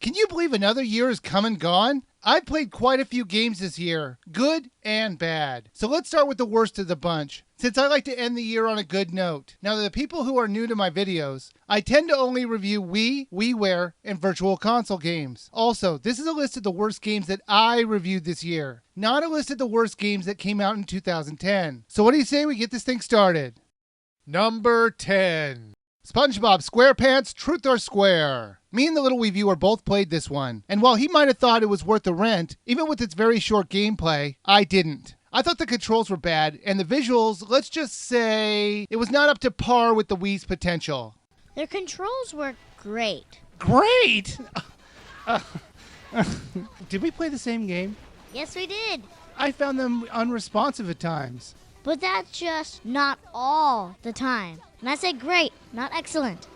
Can you believe another year has come and gone? I've played quite a few games this year, good and bad. So let's start with the worst of the bunch, since I like to end the year on a good note. Now, to the people who are new to my videos, I tend to only review Wii, WiiWare, and Virtual Console games. Also, this is a list of the worst games that I reviewed this year, not a list of the worst games that came out in 2010. So what do you say we get this thing started? Number 10. Spongebob Squarepants, Truth or Square. Me and the LilWiiviewer both played this one, and while he might have thought it was worth the rent, even with its very short gameplay, I didn't. I thought the controls were bad, and the visuals, let's just say, it was not up to par with the Wii's potential. Their controls were great. Great? Did we play the same game? Yes, we did. I found them unresponsive at times. But that's just not all the time. And I said great, not excellent.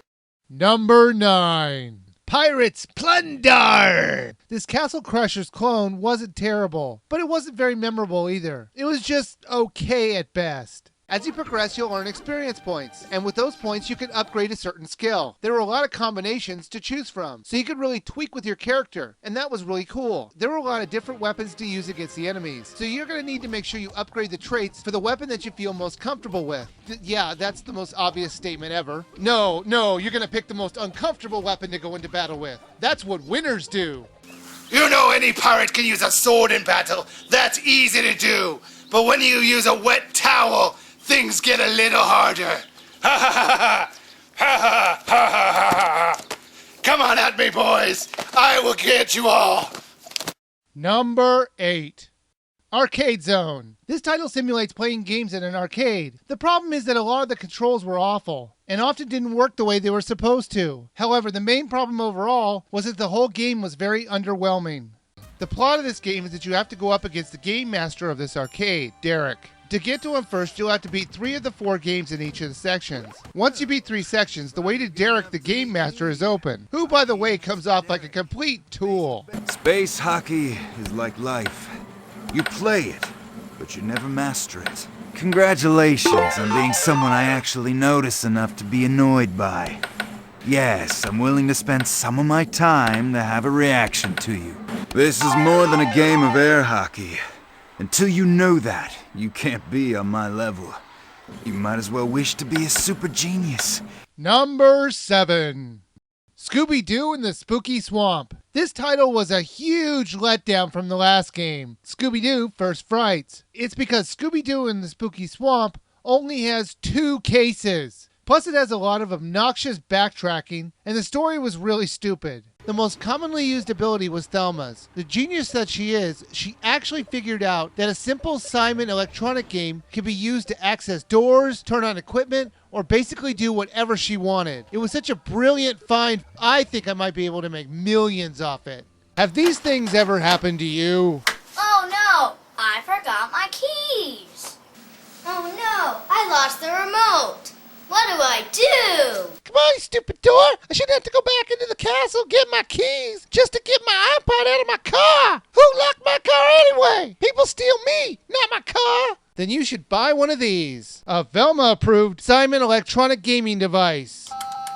Number 9. Pirates Plundarrr! This Castle Crashers clone wasn't terrible, but it wasn't very memorable either. It was just okay at best. As you progress, you'll earn experience points, and with those points you can upgrade a certain skill. There were a lot of combinations to choose from, so you could really tweak with your character, and that was really cool. There were a lot of different weapons to use against the enemies, so you're going to need to make sure you upgrade the traits for the weapon that you feel most comfortable with. Yeah, that's the most obvious statement ever. No, you're going to pick the most uncomfortable weapon to go into battle with. That's what winners do. You know any pirate can use a sword in battle. That's easy to do. But when you use a wet towel, things get a little harder. Ha ha ha ha! Ha ha ha ha ha! Come on at me, boys. I will get you all. Number 8. Arcade Zone. This title simulates playing games in an arcade. The problem is that a lot of the controls were awful, and often didn't work the way they were supposed to. However, the main problem overall was that the whole game was very underwhelming. The plot of this game is that you have to go up against the game master of this arcade, Derek. To get to him first, you'll have to beat 3 of the 4 games in each of the sections. Once you beat 3 sections, the way to Derek the Game Master is open, who, by the way, comes off like a complete tool. Space hockey is like life. You play it, but you never master it. Congratulations on being someone I actually notice enough to be annoyed by. Yes, I'm willing to spend some of my time to have a reaction to you. This is more than a game of air hockey. Until you know that, you can't be on my level. You might as well wish to be a super genius. Number 7. Scooby Doo in the Spooky Swamp. This title was a huge letdown from the last game, Scooby Doo First Frights. It's because Scooby Doo in the Spooky Swamp only has 2 cases. Plus it has a lot of obnoxious backtracking, and the story was really stupid. The most commonly used ability was Thelma's. The genius that she is, she actually figured out that a simple Simon electronic game could be used to access doors, turn on equipment, or basically do whatever she wanted. It was such a brilliant find, I think I might be able to make millions off it. Have these things ever happened to you? Oh no, I forgot my keys. Oh no, I lost the remote. What do I do? Come on, you stupid door! I shouldn't have to go back into the castle, get my keys, just to get my iPod out of my car! Who locked my car anyway? People steal me, not my car! Then you should buy one of these. A Velma-approved Simon electronic gaming device.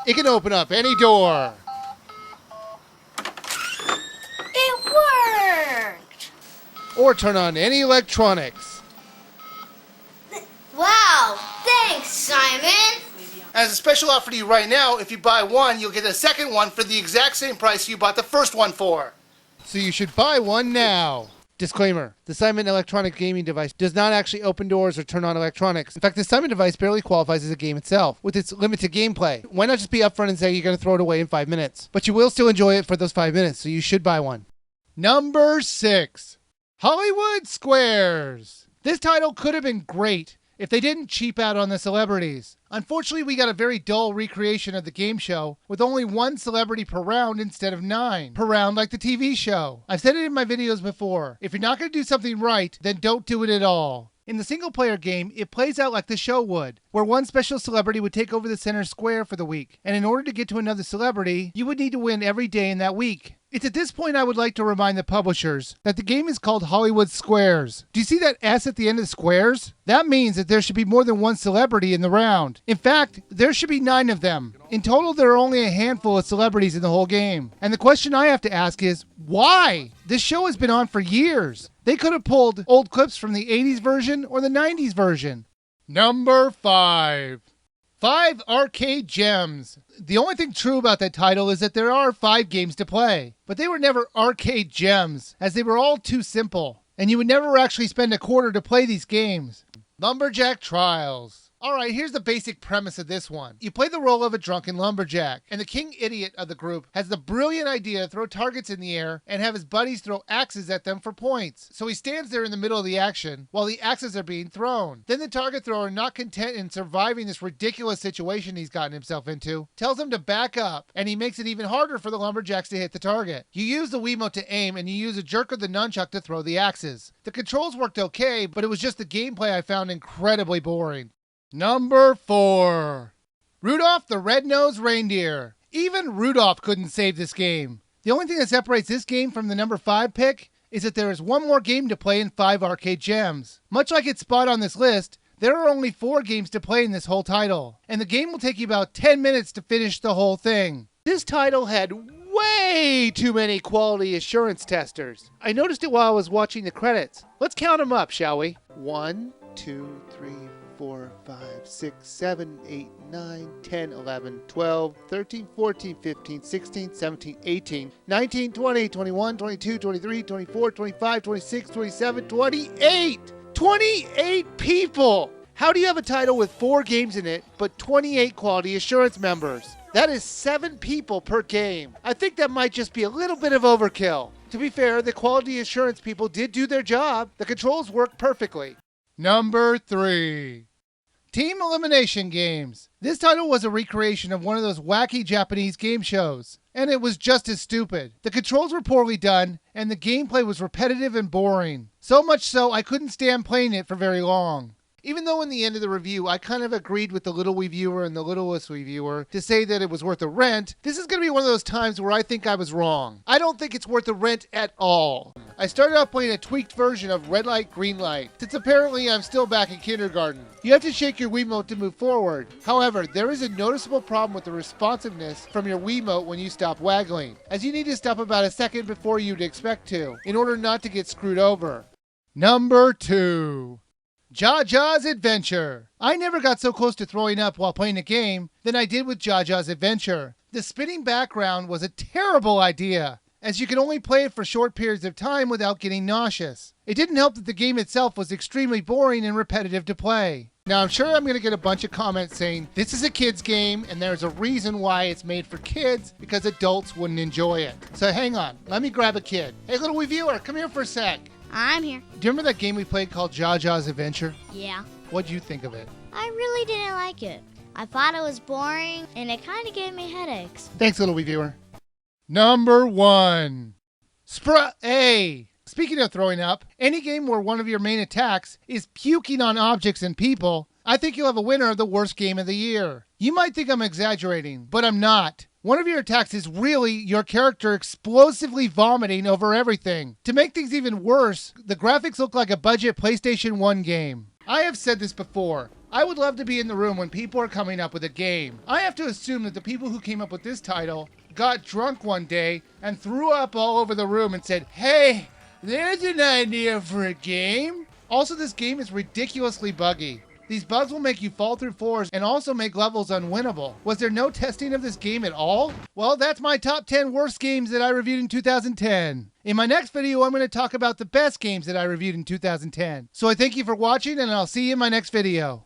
It can open up any door. It worked! Or turn on any electronics. Wow, thanks, Simon! As a special offer to you right now, if you buy one, you'll get a second one for the exact same price you bought the first one for. So you should buy one now. Disclaimer, the Simon electronic gaming device does not actually open doors or turn on electronics. In fact, the Simon device barely qualifies as a game itself, with its limited gameplay. Why not just be upfront and say you're going to throw it away in 5 minutes? But you will still enjoy it for those 5 minutes, so you should buy one. Number 6. Hollywood Squares. This title could have been great if they didn't cheap out on the celebrities. Unfortunately, we got a very dull recreation of the game show, with only 1 celebrity per round instead of 9 per round like the TV show. I've said it in my videos before, if you're not going to do something right, then don't do it at all. In the single player game, it plays out like the show would, where one special celebrity would take over the center square for the week, and in order to get to another celebrity, you would need to win every day in that week. It's at this point I would like to remind the publishers that the game is called Hollywood Squares. Do you see that S at the end of the squares? That means that there should be more than one celebrity in the round. In fact, there should be 9 of them. In total, there are only a handful of celebrities in the whole game. And the question I have to ask is, why? This show has been on for years. They could have pulled old clips from the 80s version or the 90s version. Number 5. 5 arcade gems. The only thing true about that title is that there are 5 games to play, but they were never arcade gems, as they were all too simple, and you would never actually spend a quarter to play these games. Lumberjack Trials. Alright, here's the basic premise of this one. You play the role of a drunken lumberjack, and the king idiot of the group has the brilliant idea to throw targets in the air and have his buddies throw axes at them for points. So he stands there in the middle of the action while the axes are being thrown. Then the target thrower, not content in surviving this ridiculous situation he's gotten himself into, tells him to back up, and he makes it even harder for the lumberjacks to hit the target. You use the Wiimote to aim, and you use a jerk of the nunchuck to throw the axes. The controls worked okay, but it was just the gameplay I found incredibly boring. Number 4. Rudolph the Red-Nosed Reindeer. Even Rudolph couldn't save this game. The only thing that separates this game from the number 5 pick is that there is one more game to play in 5 arcade gems. Much like its spot on this list, there are only 4 games to play in this whole title, and the game will take you about 10 minutes to finish the whole thing. This title had way too many quality assurance testers. I noticed it while I was watching the credits. Let's count them up, shall we? 1, 2, 3, 4, 5, 6, 7, 8, 9, 10, 11, 12, 13, 14, 15, 16, 17, 18, 19, 20, 21, 22, 23, 24, 25, 26, 27, 28! 28 people! How do you have a title with 4 games in it, but 28 quality assurance members? That is 7 people per game. I think that might just be a little bit of overkill. To be fair, the quality assurance people did do their job. The controls worked perfectly. Number 3. Team Elimination Games. This title was a recreation of one of those wacky Japanese game shows, and it was just as stupid. The controls were poorly done, and the gameplay was repetitive and boring. So much so, I couldn't stand playing it for very long. Even though in the end of the review, I kind of agreed with the LilWiiviewer and the littlest Wiiviewer to say that it was worth the rent, this is going to be one of those times where I think I was wrong. I don't think it's worth the rent at all. I started off playing a tweaked version of Red Light, Green Light, since apparently I'm still back in kindergarten. You have to shake your Wiimote to move forward. However, there is a noticeable problem with the responsiveness from your Wiimote when you stop waggling, as you need to stop about a second before you'd expect to, in order not to get screwed over. Number 2. Jaja's Adventure. I never got so close to throwing up while playing a game than I did with Jaja's Adventure. The spinning background was a terrible idea, as you could only play it for short periods of time without getting nauseous. It didn't help that the game itself was extremely boring and repetitive to play. Now I'm sure I'm going to get a bunch of comments saying this is a kid's game and there's a reason why it's made for kids, because adults wouldn't enjoy it. So hang on, let me grab a kid. Hey LilWiiviewer, come here for a sec. I'm here. Do you remember that game we played called Jaja's Adventure? Yeah. What'd you think of it? I really didn't like it. I thought it was boring, and it kind of gave me headaches. Thanks, LilWiiviewer. Number 1. Hey! Speaking of throwing up, any game where one of your main attacks is puking on objects and people, I think you'll have a winner of the worst game of the year. You might think I'm exaggerating, but I'm not. One of your attacks is really your character explosively vomiting over everything. To make things even worse, the graphics look like a budget PlayStation 1 game. I have said this before. I would love to be in the room when people are coming up with a game. I have to assume that the people who came up with this title got drunk one day and threw up all over the room and said, "Hey, there's an idea for a game." Also, this game is ridiculously buggy. These bugs will make you fall through floors and also make levels unwinnable. Was there no testing of this game at all? Well, that's my top 10 worst games that I reviewed in 2010. In my next video, I'm going to talk about the best games that I reviewed in 2010. So I thank you for watching, and I'll see you in my next video.